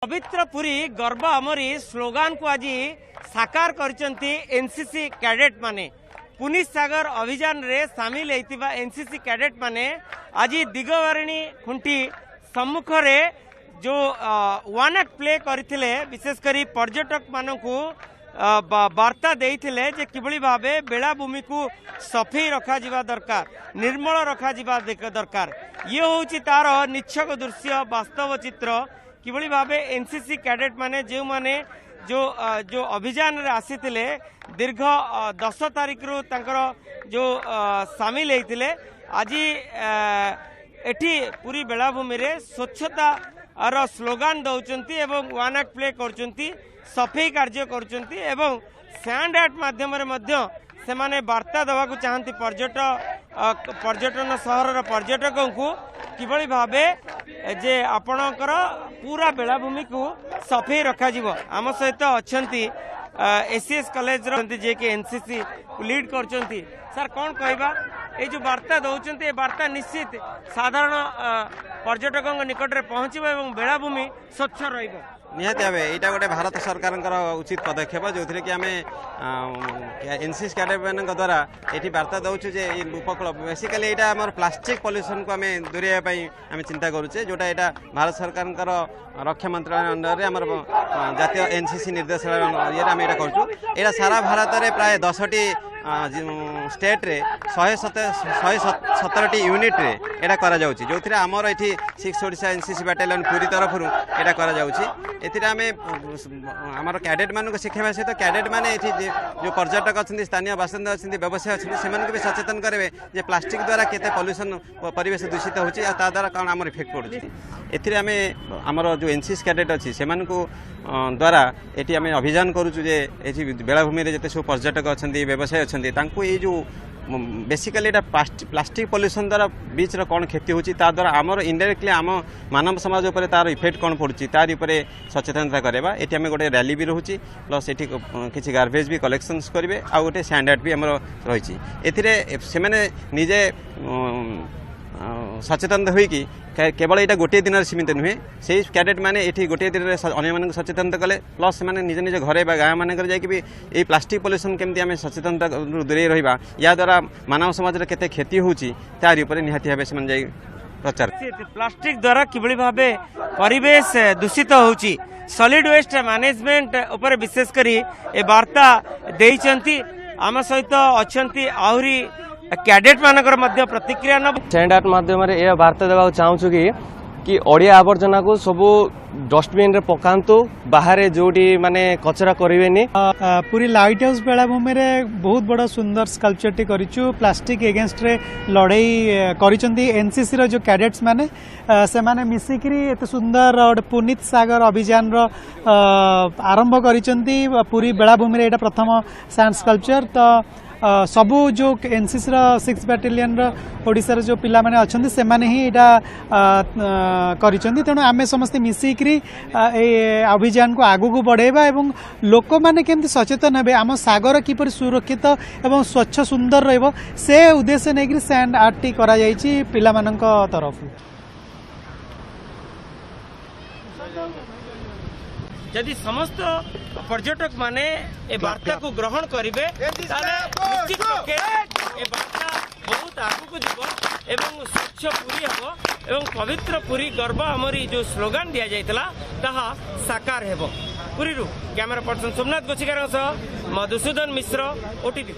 पवित्र पुरी गर्व आमरी स्लोगान को आज साकार करचंती एनसीसी कैडेट माने पुनिस सागर अभियान रे सामिल होइतिबा एनसीसी कैडेट माने आज दिगवारिणी खुंटी सम्मुख रे जो वन एक्ट प्ले करथिले विशेष करी पर्यटक मानकू वार्ता देइथिले जे किबळी भाबे बेलाभूमि को सफेई रखा जिबा दरकार निर्मल रखा जिबा दरकार ये होउची तार निच्छक दृश्य वास्तव चित्र किबळी भाबे एनसीसी कैडेट माने जो माने जो अभियान रे आसीथिले दीर्घ 10 तारिख रु तांकर जो सामिल होइथिले आज एठी पूरी बेलाभूमि रे स्वच्छता आर स्लोगान दौचंती एवं वन एक्ट प्ले करचंती सफेई कार्य करचंती एवं सैंड आर्ट माध्यम रे मध्य से माने वार्ता देवा को चाहती पर्यटन सहर पर्यटकों को किभली भाबे जे आपणकर पूरा बेलाभूमि को सफेई रखा जिवो। आम सहित अच्छंती एसीएस कॉलेज जे कि एनसीसी लीड करचंती सर कौन कहबा ये जो वार्ता दौरान वार्ता निश्चित साधारण पर्यटकों निकट में पहुँचब और बेलाभूमि स्वच्छ रहिबो निहाती भावे यहाँ गोटे भारत सरकार उचित पदक्षेप जो थी कि आम एनसीसी कैडेट मान द्वारा ये वार्ता दौचु जे उपकूल बेसिकाली यहाँ आम प्लास्टिक पल्यूशन को आम दूरेवाई आम चिंता करुचे जोटा यहाँ भारत सरकार रक्षा मंत्रालय अंडर में आम जातीय एनसीसी निर्देशालय ये आम यहाँ करूँ सारा भारत में प्राय 10टी स्टेट रे 117टी यूनिट रे एटा करा जाउची जो थी आमर ये 6 ओडिशा एनसीसी बैटालियन पूरी तरफ एटा करा जाउची एथिरे आमे आमर कैडेट मान को शिखेबा सहित कैडेट माने एठी जो पर्यटक अच्छा स्थानीय बासिंदा अच्छा व्यवसाय अच्छे से भी सचेतन करेंगे जे प्लास्टिक द्वारा केते पॉल्यूशन परिवेश दूषित होची आ ता द्वारा कौन आमर इफेक्ट पड़ुची एथिरे आमे आमर जो एनसीसी कैडेट अच्छी से द्वारा एटी आमे अभियान करूछु जे एठी बेलाभूमि रे जते सब पर्यटक अच्छा व्यवसाय अच्छा ये जो बेसिकली प्लास्टिक पॉल्यूशन द्वारा बीच कौन क्षति होची ता द्वारा आमर इनडायरेक्टली आम मानव समाज उपर तार इफेक्ट कौन पड़ुची तार उपरे सचेतनता करवा एटी आम गोटे रैली भी रोची प्लस एटी किसी गार्बेज भी कलेक्शंस करेंगे आ गोटे स्टैंडर्ड भी आमर रही से मैंने निजे सचेतन होईकि केवल यहाँ गोटे दिन सीमित नुहे से कैडेट मैंने ये गोटे दिन में सचेतनता कले प्लस से निज निज घरे गाँ मान जा प्लास्टिक पॉल्यूशन केमती आम सचेतनता दूरे रहा या द्वारा मानव समाज में केते क्षति होची तारि उपरे निहाती भावे से जाई प्रचार प्लास्टिक द्वारा किभली भावे परिवेश दूषित होची सॉलिड वेस्ट मैनेजमेंट ऊपर विशेष करी ए वार्ता देइचंती आम सहित अच्छंती आहुरी कैडेट मानकर मध्य प्रतिक्रिया न सैंड आर्ट माध्यम रे ए वार्ता देबा चाहूछु कि ओडिया आवर्जना को सबू डस्टबिन रे पकांतु बाहर जोटी माने कचरा करिवेनी। पूरी लाइट हाउस बेलाभूमि रे बहुत बड़ा सुंदर स्कल्पचर टी करिचु प्लास्टिक एगेंस्ट रे लड़ाई करिचंती एनसीसी रो जो कैडेट्स माने से माने मिसिकरी एते सुंदर और पुनित सागर अभियान रो आरंभ करिचंती पूरी बेलाभूमि रे एटा प्रथम सैंड स्कल्पचर तो सबू जो एनसीसी रो 6 बैटालियन रो ओडिसा रो जो पिला माने अछंती से माने ही एटा करिसंती तेणु आमे समस्त मिसिकरी ए अभियान को आगु को बढ़ेबा एवं लोक माने केमति सचेतन हेबे आम सागर किपर सुरक्षित एवं स्वच्छ सुंदर रहइबो से उद्देश्य नेकरी सैंड आर्ट टी करा जाईची पिला मानक तरफ। यदि समस्त पर्यटक माने ए वार्ता को ग्रहण करेंगे निश्चित ए वार्ता बहुत आगू को जीव एवं स्वच्छ पुरी हम एवं पवित्र पुरी गर्व आमरी जो स्लोगान दिया जाइतला ताहा साकार हेबो। पुरी कैमरा पर्सन सोमनाथ गोछिकार मधुसूदन मिश्र ओटीवी।